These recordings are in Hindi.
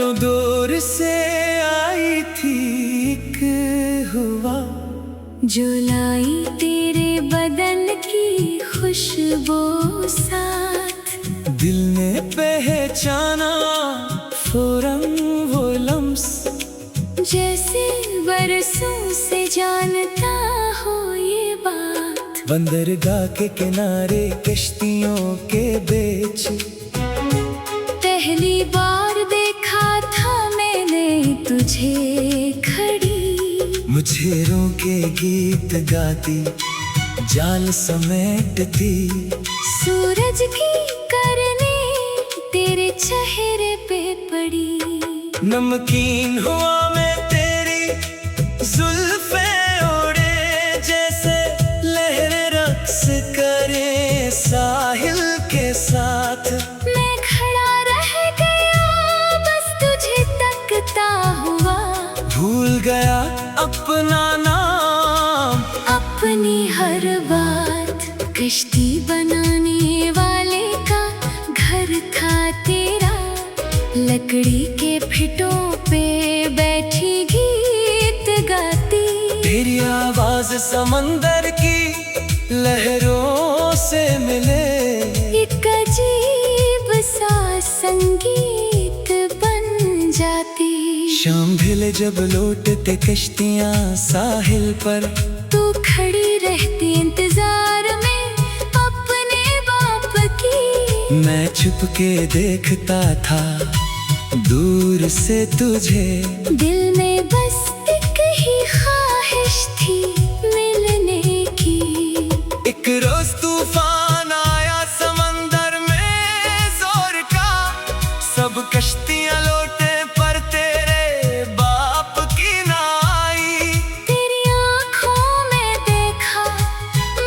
दूरों दूर से आई थी एक हुआ, जो लाई तेरे बदन की खुशबू साथ। दिल ने पहचाना फौरन वो लम्स, जैसे बरसों से जानता हो ये बात। बंदरगाह के किनारे कश्तियों के बीच पहली बार देखा था मैंने तुझे खड़ी, मुझे रोके गीत गाती जाल समेटती। सूरज की करने तेरे चेहरे पे पड़ी, नमकीन हुआ मैं तेरी जुल्फे ओढ़े, जैसे लहरें रक्स करे साहिल के साथ। मैं खड़ा रह गया बस तुझे तकता हुआ, भूल गया अपना नाम अपनी हर बात। कश्ती बनाने वाले का घर था तेरा, लकड़ी के फिटों पे बैठी गीत गाती। तेरी आवाज समंदर की लहरों से मिले, एक अजीब सा संगीत बन जाती। शाम ढले जब लौटते कश्तियां साहिल पर, तू खड़ी रहती इंतजार में अपने बाप की। मैं छुप के देखता था दूर से तुझे, दिल में बस एक ही ख्वाहिश थी मिलने की। एक रोज तूफान आया समंदर में जोर का, सब कश्तियां लौटे पर तेरे बाप की ना आई। तेरी आँखों में देखा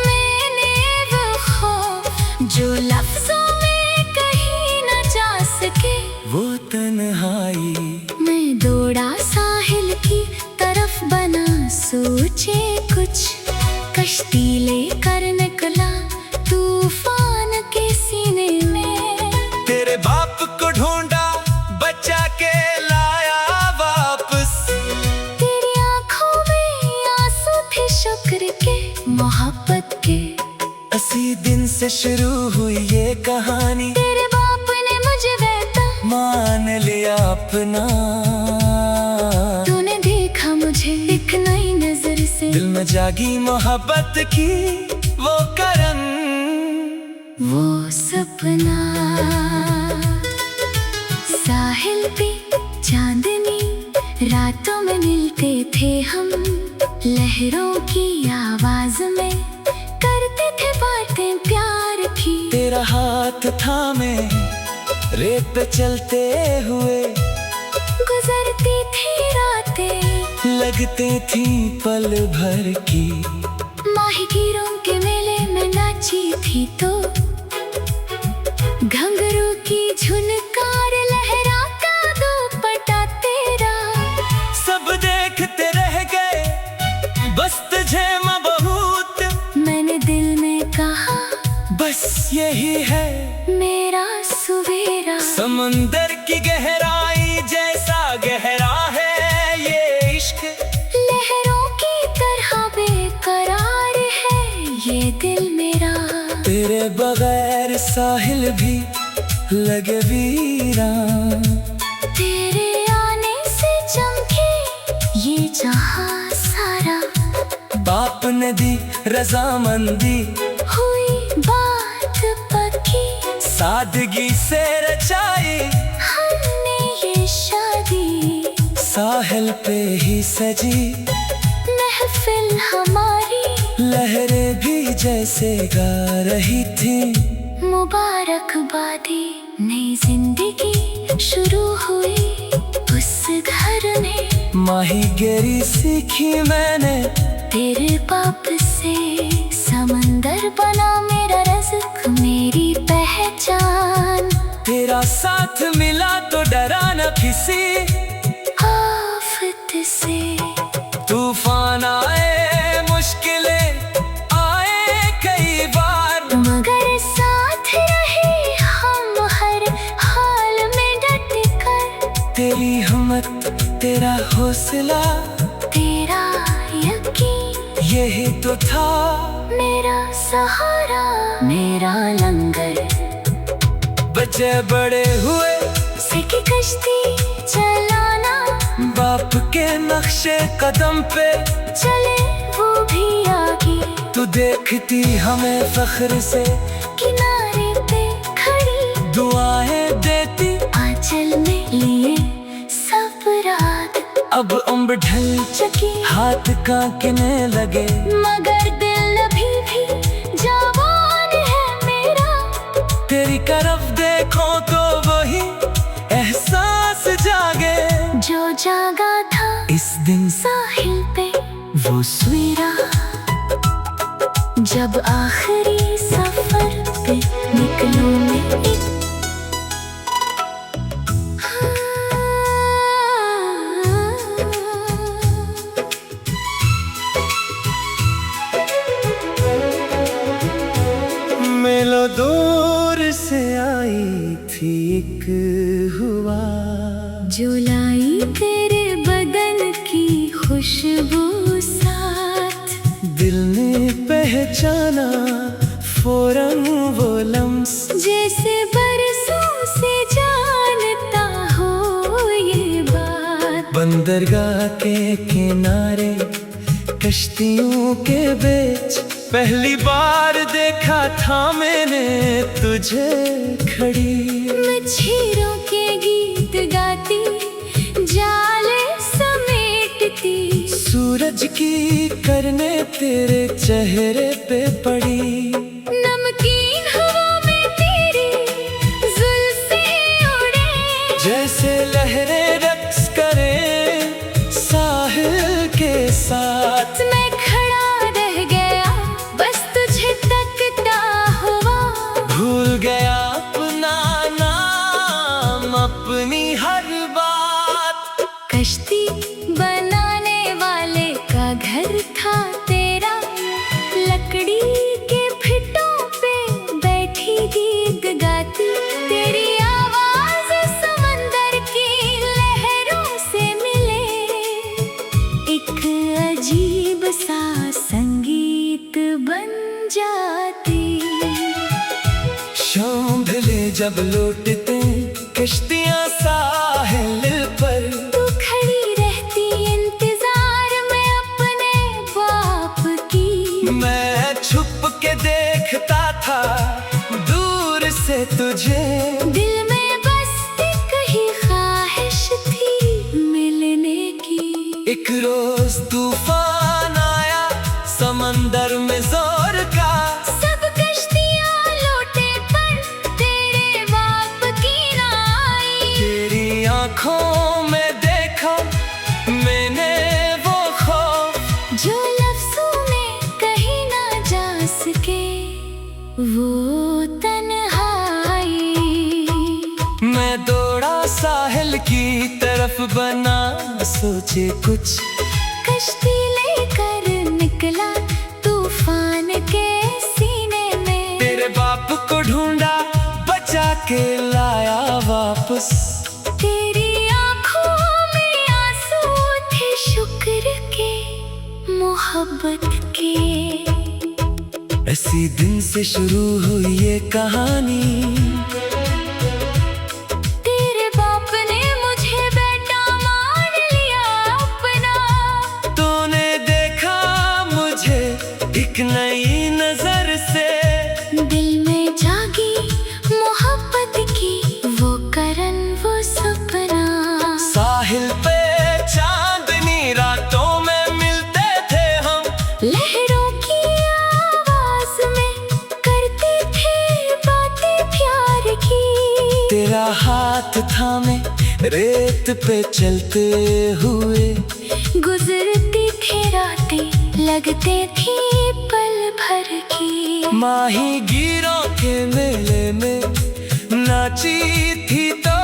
मैंने वो खौफ, जो लफ्जों में कहीं न जा सके वो तन्हाई। मैं दौड़ा साहिल की तरफ बना सोचे कुछ, कश्ती लेकर निकला तूफान के सीने में। तेरे बाप को ढूंढा बचा के लाया वापस, तेरी आँखों में आंसू थे शुक्र के मोहब्बत के। 80 दिन से शुरू हुई ये कहानी, तेरे बाप ने मुझे वैसा मान लिया अपना। तूने देखा मुझे एक नई नजर से, दिल में जागी मोहब्बत की वो करन, वो सपना। साहिल पे चांदनी रातों में मिलते थे हम, लहरों की आवाज में करते थे बातें प्यार की। तेरा हाथ थामे रेत पे चलते हुए, गुजरती थी रातें लगते थी पल भर की। माहीगीरों के मेले में नाची थी तो, घंघरू की झुनकार लहराता दुपट्टा तेरा। सब देखते रह गए बस तुझे मैं बहुत, मैंने दिल में कहा बस यही है मेरा सवेरा। समंदर की गहराई जैसा गहरा है ये इश्क, लहरों की तरह बेकरार है ये दिल मेरा। तेरे बगैर साहिल भी लगे वीरान, तेरे आने से चमके ये जहां सारा। बाप ने दी रजामंदी, हुई बात पक्की, सादगी से रचाई हमने ये शादी। साहिल पे ही सजी महफिल हमारी, लहरें भी जैसे गा रही थी। मुबारकबादी नई जिंदगी शुरू हुई उस घर में। माहीगीरी सीखी मैंने तेरे बाप से, समंदर बना मेरा रज़्क़ मेरी पहचान। तेरा साथ मिला तो डरा न किसी आफत से। तूफान आए मुश्किलें आए कई बार, मगर साथ रहे हम हर हाल में डट कर। तेरी तेरी हिम्मत, तेरा हौसला, तेरा यकीन, यही तो था मेरा सहारा, मेरा लंगर। बच्चे बड़े हुए, सीखी कश्ती चलाना, बाप के नक्शे कदम पे चले वो भी आगे। तू देखती हमें फख्र से किनारे पे खड़ी, दुआएं देती आंचल में लिए सब रात। अब उम्र ढल चकी हाथ कांपने लगे, मगर दिल अभी भी जवान है मेरा। तेरी तरफ देखो तो वही एहसास जागे, जो जागा था इस दिन साहिल पे वो सवेरा, जब आखिरी सफर पे निकलूं मैं एक। मेलो दूर से आई थी एक हुआ, जो लाई तेरे बदन की खुशबू साथ। दिल ने पहचाना फौरन वो लम्स, जैसे बरसों से जानता हो ये बात। बंदरगाह के किनारे कश्तियों के बीच पहली बार देखा था मैंने तुझे खड़ी। मछलियों के गीत गाती, जाले समेटती, सूरज की करने तेरे चेहरे पे पड़ी। नमकीन हवा में तेरी जुल्फे उड़े, जैसे लहरें रक्स करें साहिल के साथ। मैं खड़ा रह गया बस तुझे तकता हुआ। भूल गया अपना नाम, अपनी हर बात। कश्ती बनाने वाले का घर था तेरा, लकड़ी के फिटों पे बैठी गीत गाती। तेरी आवाज समंदर की लहरों से मिले, एक अजीब सा संगीत बन जाती। शाम ढले जब लौटते कश्तियां साहिल पर, तू खड़ी रहती इंतजार में अपने बाप की। मैं छुप के देखता था दूर से तुझे। दिल में बस एक ही ख्वाहिश थी मिलने की। एक रोज तूफान आया समंदर में जोर का, सब कश्तियां लौटे पर तेरे बाप की ना आई। तेरी आंखों में देखा मैंने वो खौफ, जो लफ्जों में कहीं ना जा सके वो तन्हाई। मैं दौड़ा साहिल की तरफ बना सोचे कुछ, कश्ती लेकर निकला तूफान के सीने में। तेरे बाप को ढूंढा बचा के लाया वापस। तेरी आंखों में आंसू थे शुक्र के, मोहब्बत के। इसी दिन से शुरू हुई ये कहानी, तेरे बाप ने मुझे बेटा मान लिया अपना। तूने देखा मुझे एक नई नजर से, दिल में जागी मोहब्बत की वो करन वो सपना। साहिल पे चांदनी रातों में मिलते थे हम, लहरों की आवाज में करते थे बातें प्यार की। तेरा हाथ थामे रेत पे चलते हुए, गुजरती थी रातें लगते थी पल भर की। माही गिरों के मेले में नाची थी तो,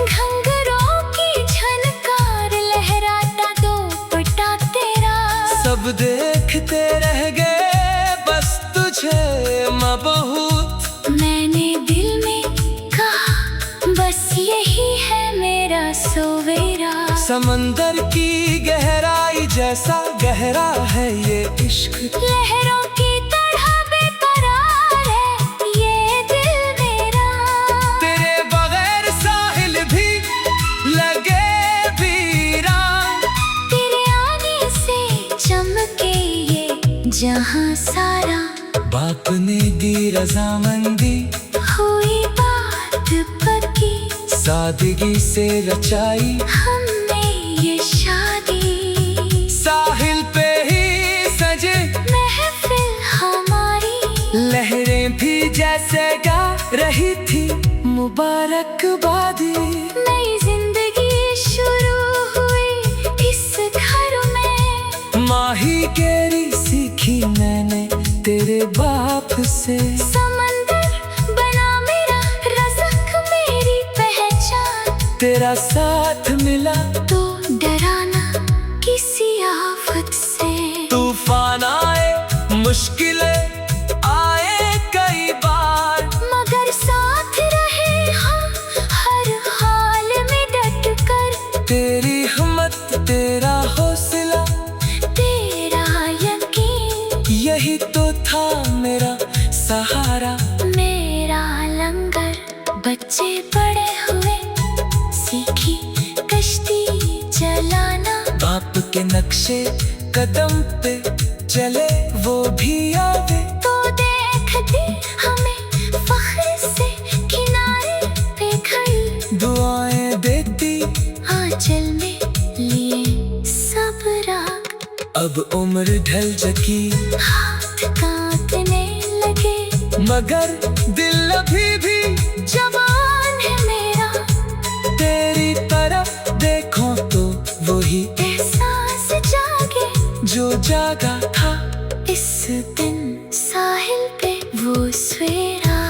घंघरों की झनकार लहराता दुपट्टा तेरा। सब देखते रह गए बस तुझे मबहूत। मैंने दिल में कहा बस यही है मेरा सवेरा। समंदर की गहराई जैसा गहरा है ये इश्क। लहरों की तरह बेकरार है ये दिल मेरा। तेरे बगैर साहिल भी लगे वीरान। तेरे आने से चमके ये जहां सारा। बाप ने दी रजामंदी, हुई बात पक्की, सादगी से रचाई हमने ये शादी। साहिल पे ही सजे महफिल हमारी। लहरें भी जैसे गा रही थी मुबारकबादी। नई जिंदगी शुरू हुई इस घर में। माही गेरी सीखी मैंने तेरे बाप से। समंदर बना मेरा रज़्क़ मेरी पहचान। तेरा साथ मिला तो डराना किसी आफत से। तूफान आए मुश्किलें आए कई बार, मगर साथ रहे हम हर हाल में डट कर। तेरी हिम्मत तेरा हौसला तेरा यकीन यही तो था मेरा सहारा। मेरा लंगर। बच्चे बड़े हुए सीखी कश्ती चलाना। बाप के नक्शे कदम पे चले वो भी आगे। तो देखते हमें फख्र से किनारे पे खड़ी। दुआएं देती आंचल में लिए सब राग। अब उम्र ढल चकी हाथ कांपने लगे, मगर दिल अभी भी जवान है मेरा। तेरी तरफ देखो तो वही एहसास जागे जो जागा था इस दिन साहिल पे वो सवेरा।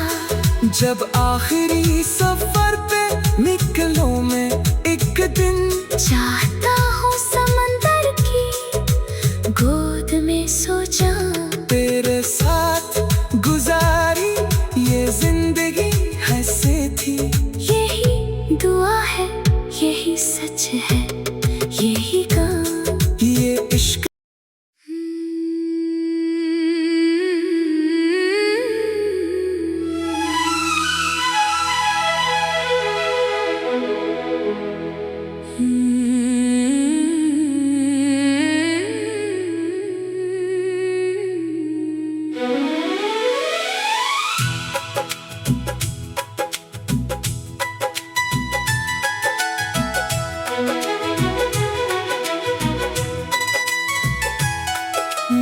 जब आखिरी सफर पे निकलो मैं एक दिन। चाहता हूँ समंदर की गोद में सो जाऊं। तेरे साथ गुजारी ये जिंदगी हंसे थी। यही दुआ है यही सच है यही काम। ये इश्क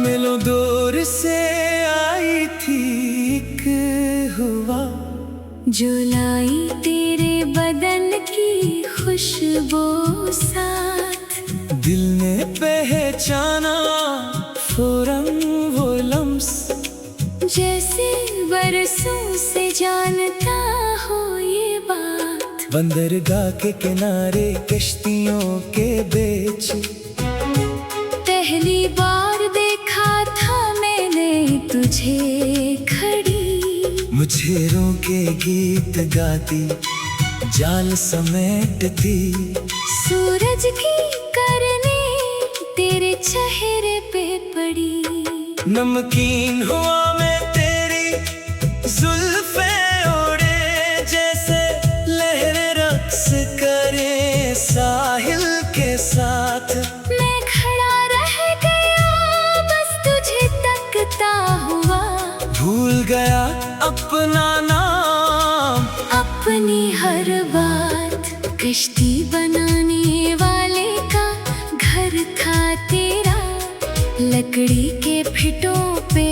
मिलो दूर से आई थी एक हुआ, जो लाई तेरे बदन की खुशबू साथ। दिल ने पहचाना फौरन वो लम्स। जैसे बरसों से जानता हो ये बात। बंदरगाह के किनारे कश्तियों के बीच पहली बार देखा था मैंने तुझे खड़ी। मुझे रोके गीत गाती जाल समेटती। सूरज की करने तेरे चेहरे पे पड़ी। नमकीन हुआ मैं तेरी जुल्फे ओढ़े, जैसे लहरें रक्स करे साहिल के साथ। मैं खड़ा रह गया बस तुझे तकता हुआ। भूल गया अपना नाम अपनी हर बात। कश्ती बनाने वाले का घर था तेरा। लकड़ी के फिटों पे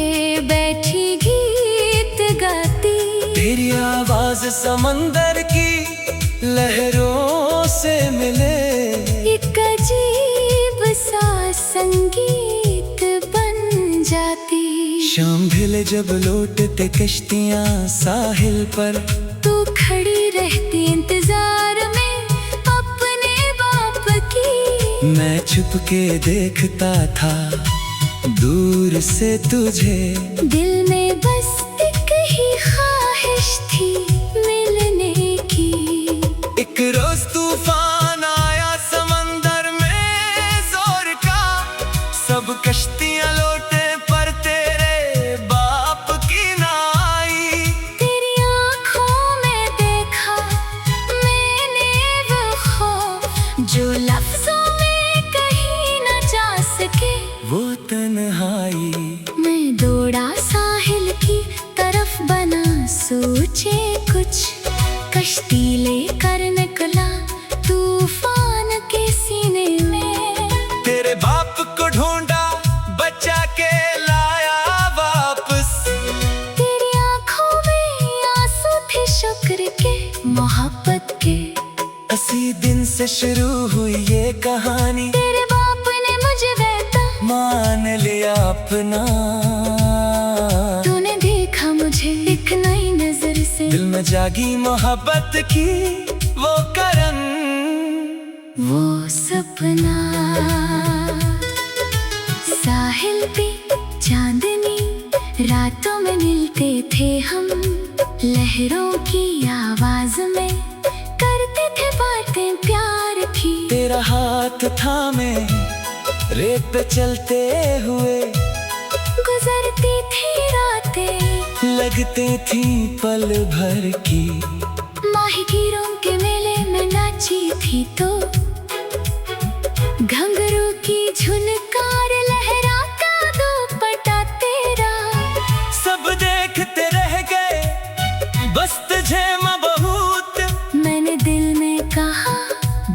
बैठी गीत गाती। तेरी आवाज समंदर की लहरों से मिले। एक अजीब सा संगीत बन जाती। शाम ढले जब लौटते कश्तियां साहिल पर। तू खड़ी रहती इंतजार में अपने बाप की। मैं छुप के देखता था दूर से तुझे। दिल में बस एक ही ख्वाहिश थी मिलने की। एक रोज तूफान उसी दिन से शुरू हुई ये कहानी, तेरे बाप ने मुझे बेटा मान लिया अपना। तूने देखा मुझे एक नई नजर से, दिल में जागी मोहब्बत की वो करन, वो सपना। साहिल पे चांदनी रातों में मिलते थे हम, लहरों की आवाज में करते थे बातें प्यार की। तेरा हाथ थामे रेत पे चलते हुए, गुजरती थी रातें लगते थी पल भर की। माहीगीरों के मेले में नाची थी तो, घंघरू की झुनकार लहरा का दुपट्टा तेरा। सब देखते रह गए बस तुझे मैं बहुत, मैंने दिल में कहा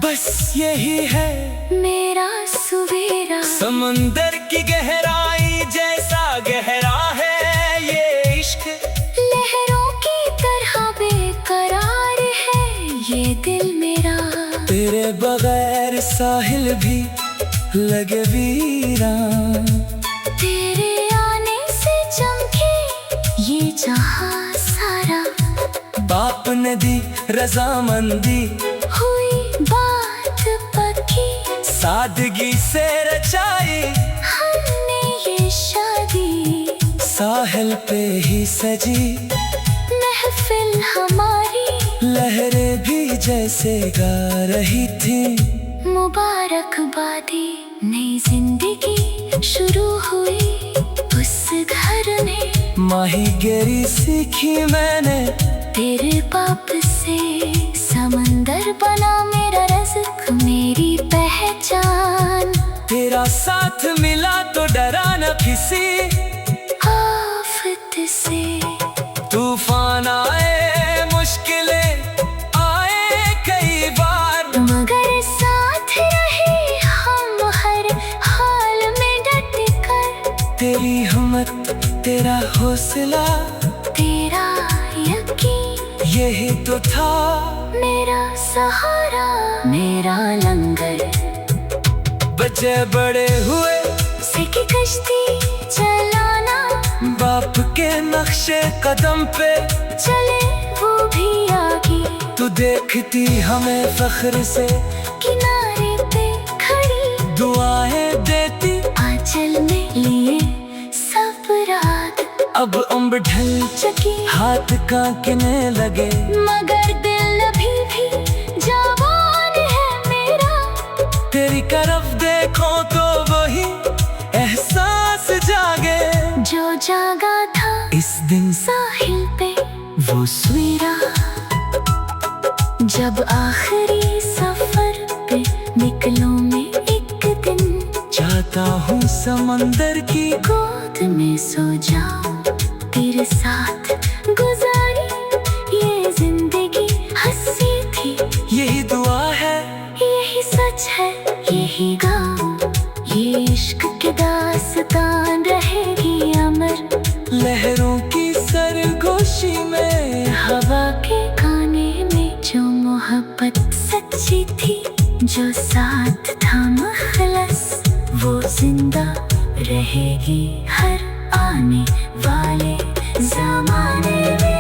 बस यही है मेरा सवेरा। समंदर की गहराई जैसा गहरा है ये इश्क, लहरों की तरह बेकरार है ये दिल मेरा। तेरे बगैर साहिल भी लगे वीरान, तेरे आने से चमके ये जहां सारा। बाप ने दी रजामंदी, हुई बात पक्की, सादगी से रचाई हमने ये शादी। साहिल पे ही सजी महफिल हमारी, लहरें भी जैसे गा रही थी। मुबारकबादी नई जिंदगी शुरू हुई उस घर में। माहीगिरी सीखी मैंने तेरे बाप से, समंदर बना मेरा रज़्क़ मेरी पहचान। तेरा साथ मिला तो डरा न किसी आफत से। तूफान आए मुश्किलें आए कई बार, मगर साथ रहे हम हर हाल में डट कर। तेरी हिम्मत तेरा हौसला तेरा यकीन यही तो था मेरा सहारा, मेरा लंगर। बच्चे बड़े हुए सीखी कश्ती चलाना, बाप के नक्शे कदम पे चले वो भी आगे। तू देखती हमें फख्र से किनारे पे खड़ी, दुआएं देती आंचल में लिए सब रात। अब उम्र ढल चकी हाथ कांपने लगे, मगर दिल अभी भी जवान है मेरा। तेरी तरफ देखो तो वही एहसास जागे जो जागा था इस दिन साहिल पे वो सवेरा। जब आखिरी सफर पे निकलूं मैं एक दिन, चाहता हूँ समंदर की गोद में सो जाऊं तेरे साथ। गुजारी ये जिंदगी हंसी थी, यही दुआ है यही सच है यही गाऊं। ये इश्क की दास्तान रहेगी अमर, लहरों की सरगोशी में हवा के गाने में जो मोहब्बत सच्ची थी। जो साथ था मुखलस वो जिंदा रहेगी हर आने वाले ज़माने में।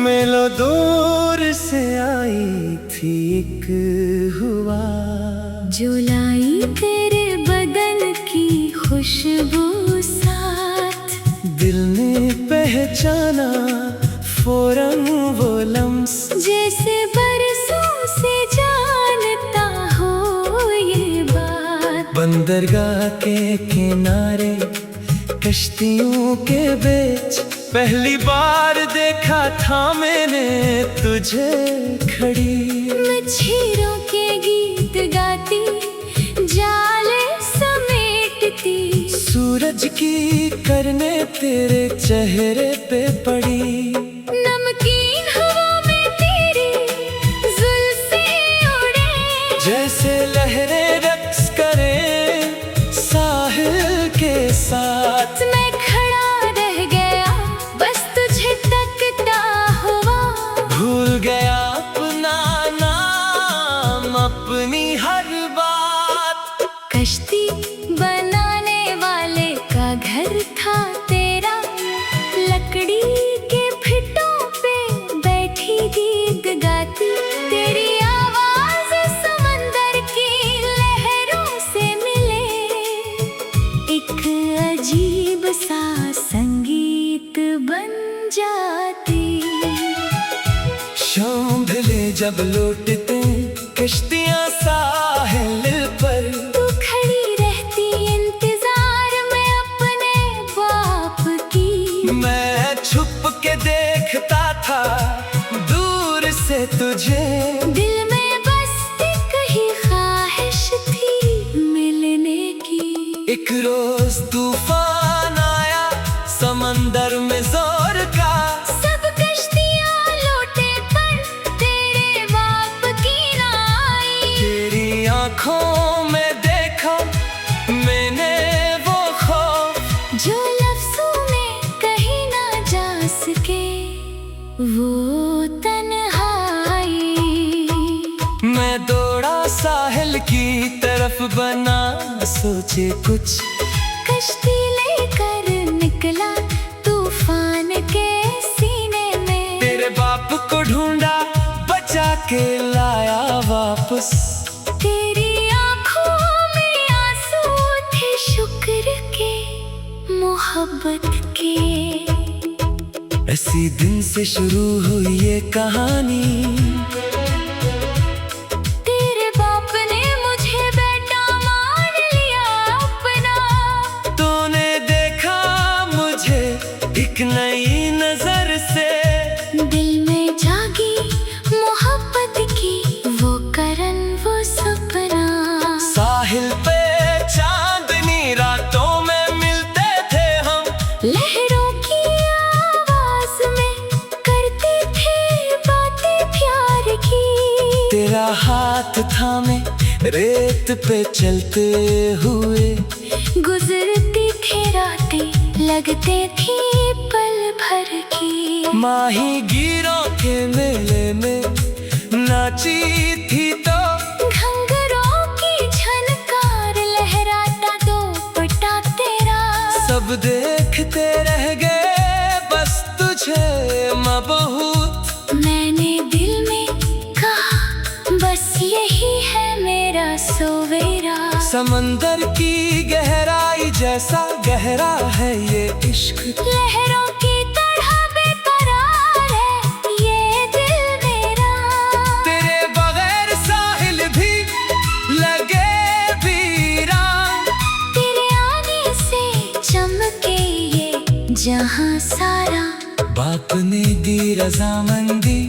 मिलो दूर से आई थी एक हुआ, जो लाई तेरे बदन की खुशबू साथ। दिल ने पहचाना फौरन वो लम्स, जैसे बरसों से जानता हो ये बात। बंदरगाह के किनारे कश्तियों के बीच पहली बार देखा था मैंने तुझे खड़ी, मच्छरों के गीत गाती जाले समेटती, सूरज की करने तेरे चेहरे पे पड़ी। नमकीन हवा में तेरी जुल्फे उड़े, जैसे लहरें रक्स करें साहिल के साथ। मैं खड़ा रह गया बस तुझे तकता हुआ, भूल गया अपना नाम अपनी हर बात। कश्ती बनाने वाले का घर था तेरा, लकड़ी के फिटों पे बैठी गीत गाती, तेरी आवाज समंदर की लहरों से मिले, एक अजीब सा संगीत बन जाती। शाम ढले जब लौटते कश्तियां साहिल पर, तू खड़ी रहती इंतजार में अपने बाप की, मैं छुप के देखता था दूर से तुझे। दिल में बस एक ही ख्वाहिश थी मिलने की। एक रोज तूफान आया समंदर में जोर का, सब कश्तियां लौटे पर तेरे बाप की ना आई, तेरी आंखों में देखा मैंने वो खौफ, जो लफ्जों में कहीं ना जा सके वो तन्हाई। मैं दौड़ा साहिल की तरफ बना सोचे कुछ, कश्ती लेकर निकला तूफान के सीने में, तेरे बाप को ढूंढा बचा के लाया वापस। तेरी आंखों में आंसू थे शुक्र के मोहब्बत के। इसी दिन से शुरू हुई ये कहानी, तेरे बाप ने मुझे बेटा मान लिया अपना, तूने देखा मुझे एक नई नजर से, दिल में जागी मोहब्बत की वो करन वो सपना। साहिल पे चांदनी रातों में मिलते थे हम, लहरों की आवाज में करते थे बातें प्यार की, तेरा हाथ थामे रेत पे चलते हुए, गुजरती थी रातें लगते थी पल भर की, माही गिरों के मेले में नाची थी तो, घंघरों की झनकार लहराता दो पटा तेरा, सब देखते रह गए बस तुझे माँ बहुत। मैंने दिल में कहा बस यही है मेरा सवेरा, समंदर की गहराई जैसा गहरा है ये इश्क, लहरों की तरह बेकरार है ये दिल मेरा, तेरे बगैर साहिल भी लगे वीरान, तेरे आने से चमके ये जहां सारा, बाप ने दी रजामंदी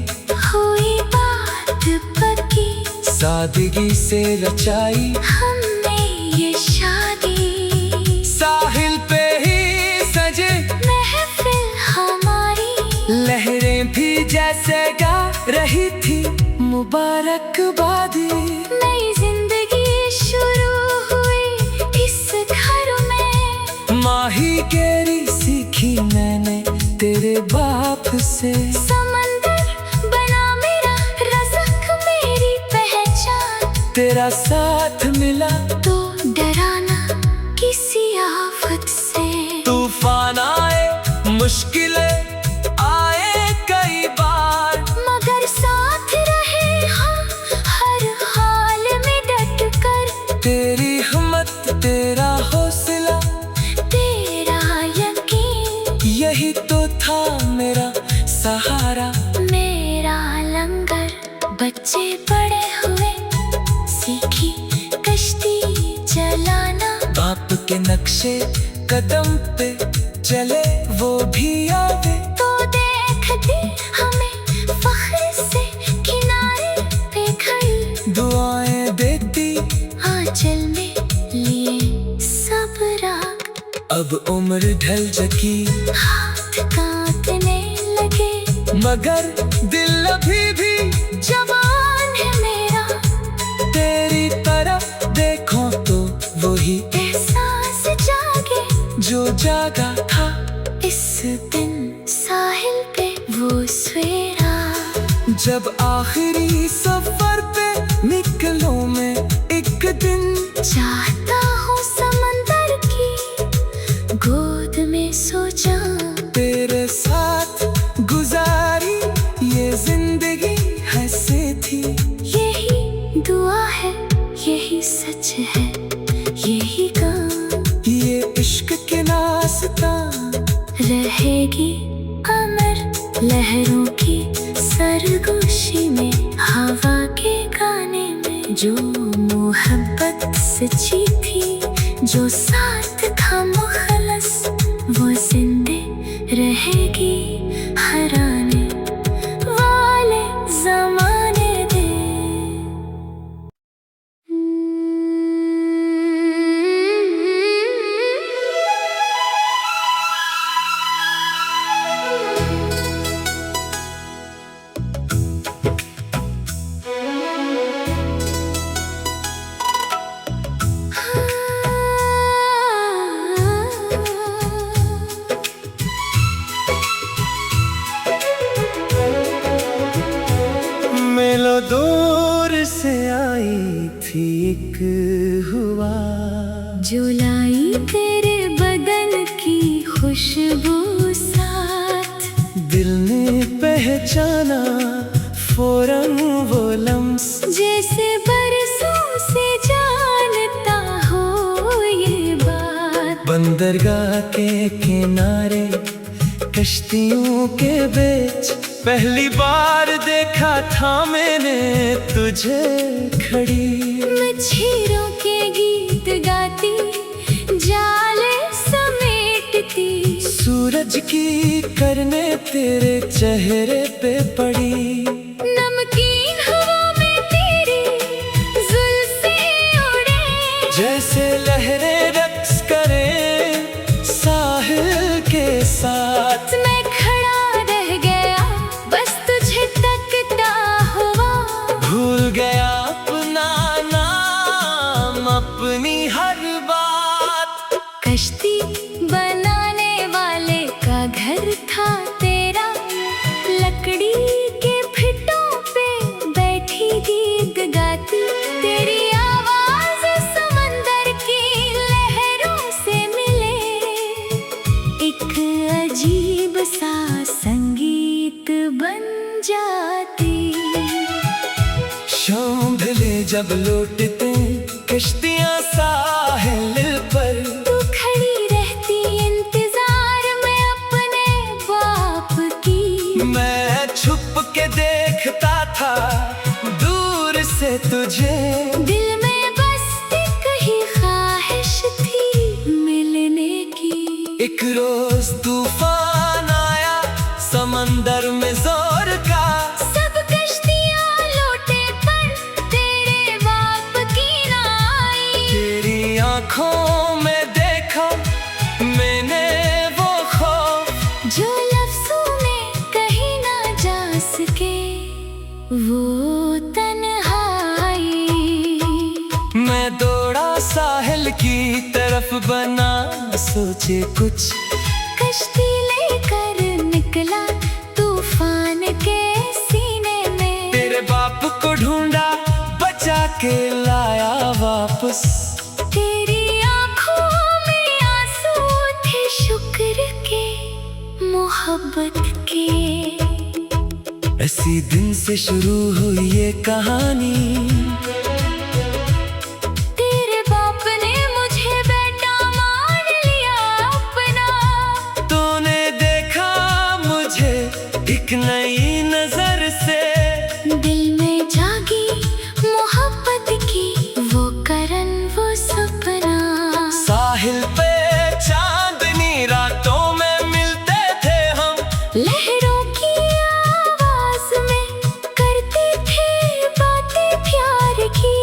हुई बात पक्की, सादगी से रचाई हमने ये शादी, साहिल पे ही सजे महफिल हमारी, लहरें भी जैसे गा रही थी मुबारकबादी। नई जिंदगी शुरू हुई इस घर में, माही केरी सीखी मैंने तेरे बाप से, समंदर बना मेरा रज़्क़ मेरी पहचान, तेरा साथ मिला तो डराना किसी आफत से, तूफान आए मुश्किलें आए कई बार, मगर साथ रहे हम हर हाल में डट कर, तेरी हिम्मत तेरा हौसला तेरा यकीन यही तो था मेरा सहारा। मेरा लंगर, बच्चे बड़े हुए सीखी कश्ती चलाना, बाप के नक्शे कदम पे चले वो भी आवे। उम्र ढल चकी, हाथ कांपने लगे, मगर दिल अभी भी जवान है मेरा। तेरी तरफ देखो तो वही एहसास जागे जो जागा था इस दिन साहिल पे वो सवेरा। जब आखिरी सफर पे निकलो मैं एक दिन, चाहता हूँ समंदर की गोद में सो जाऊं। तेरे साथ गुजारी ये जिंदगी हंसी थी। यही दुआ है, यही सच है, यही काम ये इश्क के नास्ता रहेगी अमर लहरों की सरगोशी में, हवा के गाने में। जो मोहब्बत सच्ची थी, जो साथ था मुखलस, वो जिंदे रहेगी हर आने वाले ज़माने दे। मिलो दूर से आई थी एक हुआ, जो लाई तेरे बदन की खुशबू साथ। दिल ने पहचाना फौरन वो लम्स, जैसे बरसों से जानता हो ये बात। बंदरगाह के किनारे कश्तियों के बीच पहली बार देखा था मैंने तुझे खड़ी। मछलियों के गीत गाती, जाले समेटती, सूरज की करने तेरे चेहरे पे पड़ी। नमकीन हवा में तेरी जुल्फे उड़े, जैसे लहरें रक्स करें साहिल के साथ। मैं खड़ा रह गया बस तुझे तकता हुआ। भूल गया अपना नाम, अपनी हर बात। कश्ती बनाने वाले का घर था तेरा, लकड़ी के फिटों पे बैठी गीत गाती। तेरी आवाज समंदर की लहरों से मिले, एक अजीब सा संगीत बन जाती। शाम ढले जब लौटते कश्तियाँ साहिल पर, तू खड़ी रहती इंतजार में अपने बाप की। मैं छुप के देखता था दूर से तुझे। दिल में बस एक ही ख्वाहिश थी मिलने की। एक रोज तूफान आया समंदर में जोर का, सब कश्तियाँ लौटे पर तेरे बाप की ना आई। तेरी आँखों में देखा मैंने वो खौफ, जो लफ्ज़ों में कहीं ना जा सके वो तन्हाई। मैं दौड़ा साहिल की तरफ बना सोचे कुछ, कश्ती लेकर निकला तूफान के सीने में। तेरे बाप को ढूंढा बचा के लाया वापस। तेरी आँखों में आंसू थे शुक्र के, मोहब्बत के। इसी दिन से शुरू हुई ये कहानी, तेरे बाप ने मुझे बेटा मान लिया अपना। तूने देखा मुझे एक नई नजर से, दिल में जागी मोहब्बत की वो करन वो सपना। साहिल पे चांदनी रातों में मिलते थे हम, लहरों की आवाज में करते थे बातें प्यार की।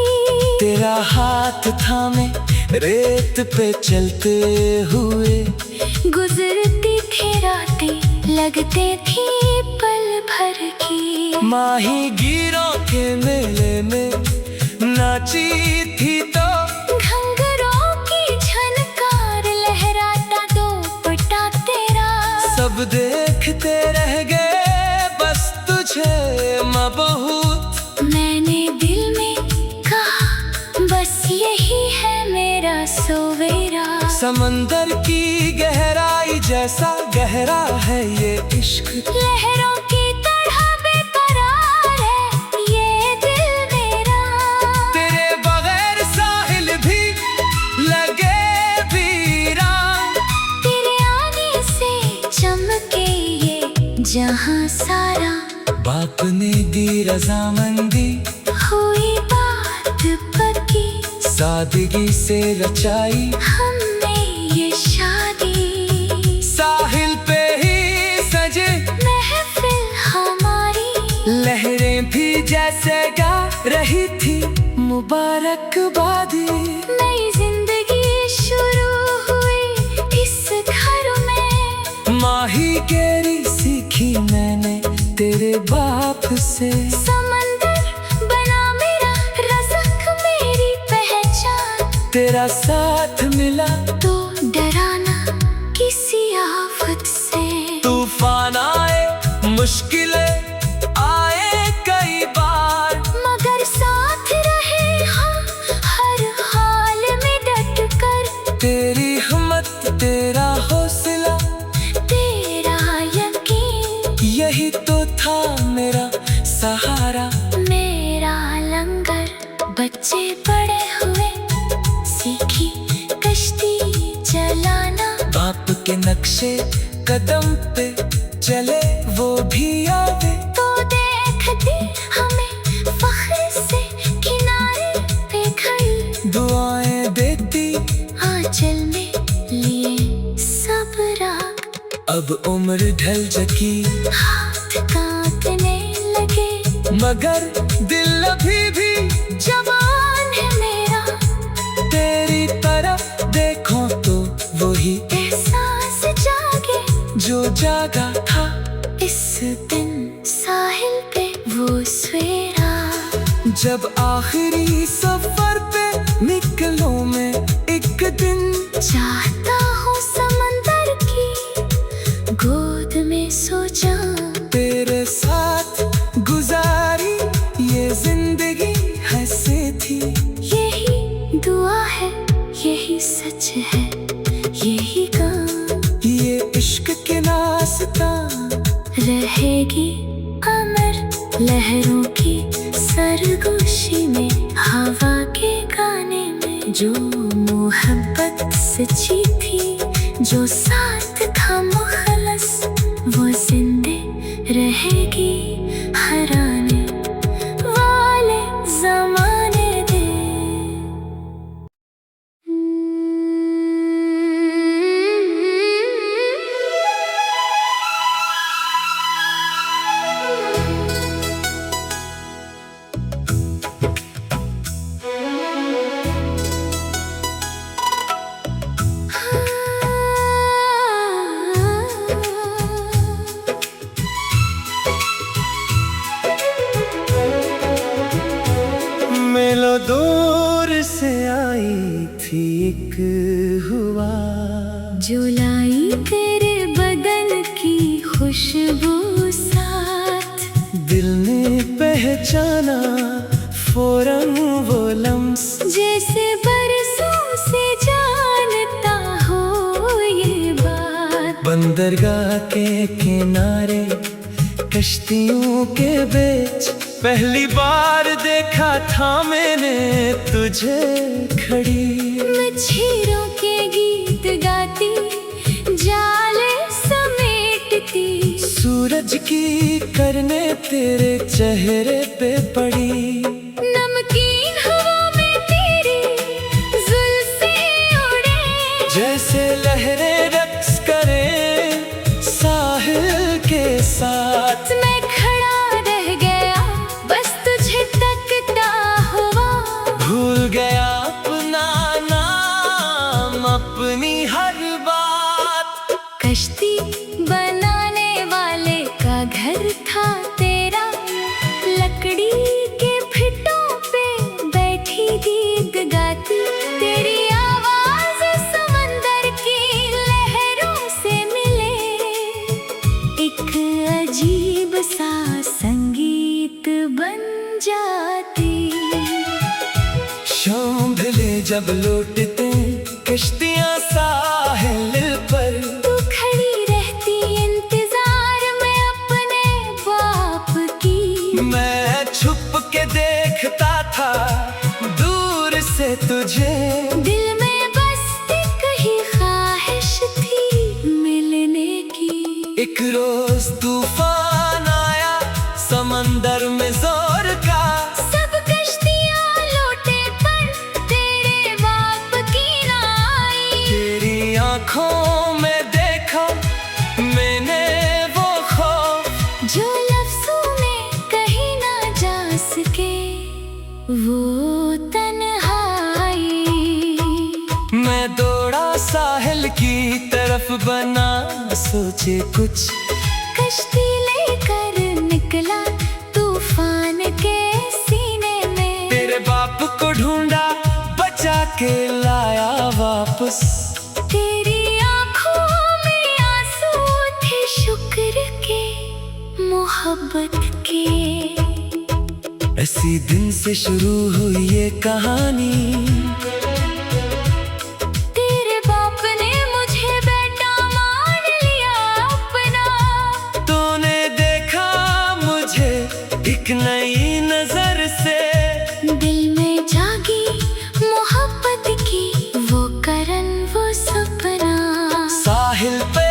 तेरा हाथ थामे रेत पे चलते हुए, गुजरती थी रातें, लगते थी पल भर की। माही गिरों के मेले में नाची थी तो घंघरों की झनकार, लहराता दुपट्टा तेरा। सब देखते रह गए बस तुझे माँ बहुत। मैंने दिल में कहा बस यही है मेरा सवेरा। समंदर की गहराई जैसा गहरा है ये इश्क, लहरों की तरह बेकरार है ये दिल मेरा। तेरे बगैर साहिल भी लगे वीरान, तेरे आने से चमके ये जहां सारा। बाप ने दी रजामंदी, हुई बात पक्की, सादगी से रचाई हमने ये शादी। साहिल पे ही सजे महफिल हमारी, लहरें भी जैसे गा रही थी मुबारकबादी। नई जिंदगी शुरू हुई इस घर में। माही गेरी सीखी मैंने तेरे बाप से, समंदर बना मेरा रज़्क़ मेरी पहचान। तेरा साथ मिला तो डराना किसी आफत से। तूफान आए मुश्किलें आए कई बार, मगर साथ रहे हम हर हाल में डट कर। तेरी हिम्मत तेरा हौसला तेरा यकीन, यही तो था मेरा सहारा। मेरा लंगर, बच्चे बड़े हुए सीखी कश्ती चलाना। बाप के नक्शे कदम पे चले वो भी आवे, तो देखती हमें फख्र से किनारे पे खड़ी। दुआएं देती आंचल में लिए सब राग, अब उम्र ढल चकी हाथ कांपने लगे। मगर दिल अभी भी जवान है मेरा, तेरी तरफ देखो तो वही एहसास जागे जो जागा था इस दिन साहिल पे वो सवेरा। जब आखिरी सफर पे निकलो मैं एक दिन, चाहता हूँ समंदर की गोद में सो जाऊं। तेरे साथ गुजारी ये जिंदगी हंसे थी। यही दुआ है, यही सच है, यही काम ये इश्क के नास्ता रहेगी अमर। लहरों की सरगोशी में, हवा के गाने में, जो मोहब्बत सच्ची थी, जो साथ था मुखलस, वो जिंदे रहेगी हर आने वाले ज़माने दे। मेलो दूर से आई थी एक हुआ, जो लाई तेरे बदन की खुशबू साथ। दिल ने पहचाना फौरन वो लम्स, जैसे बरसों से जानता हो ये बात। बंदरगाह के किनारे कश्तियों के बीच, पहली बार देखा था मैंने तुझे खड़ी। मछलियों के गीत गाती, जाले समेटती, सूरज की करने तेरे चेहरे पे पड़ी। नमकीन हवा में तेरी जुल्फ़ें उड़े, जैसे लहरें रक्स करें साहिल के साथ। मैं खड़ा रह गया बस तुझे तकता हुआ। भूल गया अपना नाम, अपनी हर बात। जाती। शाम ढले जब लौटते कश्तियाँ साहिल पर, तू खड़ी रहती इंतजार में अपने बाप की। मैं छुप के देखता था दूर से तुझे, दिल में बस एक ही ख्वाहिश थी मिलने की। एक रोज तूफान आया समंदर में जोर का, सब कश्तियाँ लौटे पर तेरे बाप की ना आई। तेरी आँखों में देखा मैंने वो खौफ, जो लफ्ज़ों में कहीं ना जा सके वो तन्हाई। मैं दौड़ा साहिल की तरफ बना सोचे कुछ, कश्ती लेकर निकला तूफान के सीने में। तेरे बाप को ढूंढा बचा के लाया वापस, तेरी आँखों में आंसू थे शुक्र के मोहब्बत के। इसी दिन से शुरू हुई ये कहानी, तेरे बाप ने मुझे बेटा मान लिया अपना। तूने देखा मुझे एक नई नजर से, दिल में जागी मोहब्बत की वो करन वो सपना। साहिल पे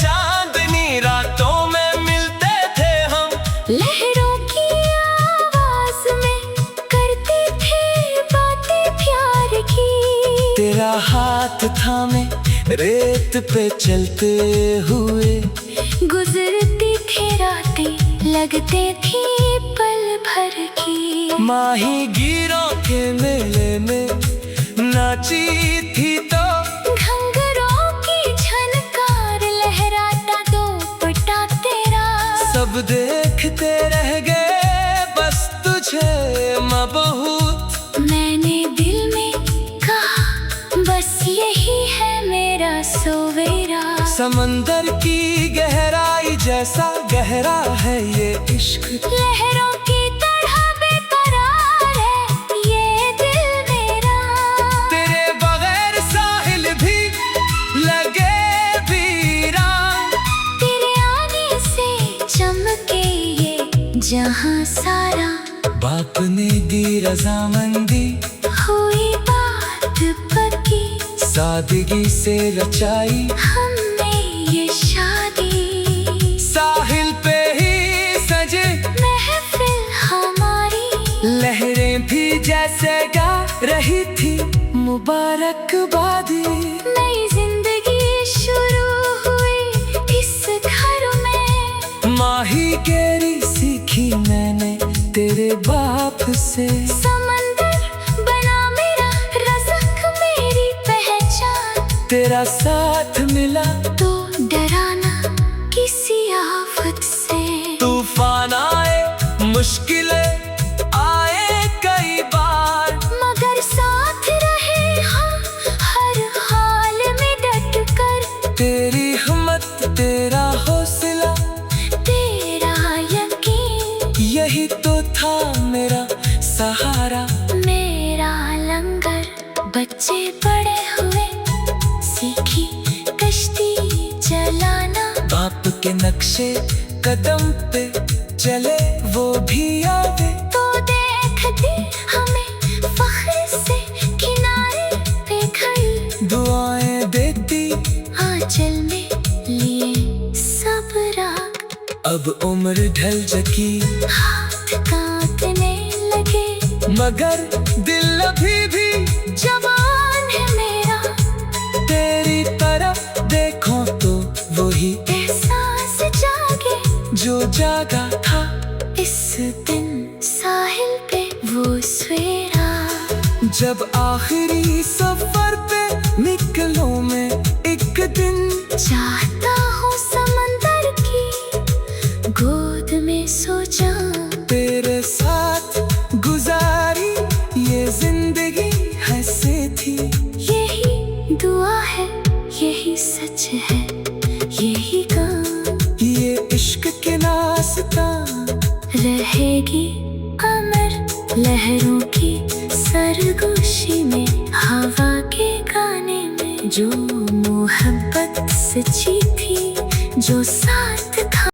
चांदनी रातों में मिलते थे हम, लहरों की आवाज में करते थे बातें प्यार की। तेरा हाथ थामे रेत पे चलते हुए, गुजरती थी रातें लगते थी पल भर की। माही गिरों के मेले में नाची थी तो, घंघरों की झनकार लहराता दो पटा तेरा। सब देखते रह गए बस तुझे मबहूत। मैंने दिल में कहा बस यही है मेरा सवेरा। समंदर की गहराई जैसा गहरा है ये इश्क, लहरों की तरह बेकरार है ये दिल मेरा। तेरे बगैर साहिल भी लगे वीरान, तेरे आने से चमके ये जहां सारा। बाप ने दी रजामंदी, हुई बात पक्की, सादगी से रचाई हमने ये शादी। साहिल पे ही सजे महफिल हमारी, लहरें भी जैसे गा रही थी मुबारकबादी। नई जिंदगी शुरू हुई इस घर में। माही गेरी सीखी मैंने तेरे बाप से, समंदर बना मेरा रज़्क़ मेरी पहचान। तेरा साथ मिला तो डराना किसी आफत से। तूफान आए मुश्किलें आए कई बार, मगर साथ रहे हम हर हाल में डट कर। तेरी हिम्मत तेरा हौसला तेरा यकीन यही तो था मेरा सहारा। मेरा लंगर, बच्चे बड़े हुए सीखी कश्ती चलाना। बाप के नक्शे कदम पे चले वो भी आगे, तो देखती हमें फख्र से किनारे पे खड़ी। दुआएं देती आंचल में लिए सब राग। अब उम्र ढल चकी हाथ कांपने लगे, मगर दिल अभी भी जवान है मेरा। तेरी तरफ देखो तो वही एहसास जागे जो जागा था इस दिन साहिल पे वो सवेरा। जब आखिरी सफर पे निकलो मैं एक दिन, चाहता हूँ समंदर की गोद में सो जाऊं। तेरे साथ गुजारी ये जिंदगी हंसे थी। यही दुआ है यही सच है यही काम, ये इश्क के नास्ता रहेगी अमर लहरों की सरगोशी में, हवा के गाने में, जो मोहब्बत सच्ची थी, जो साथ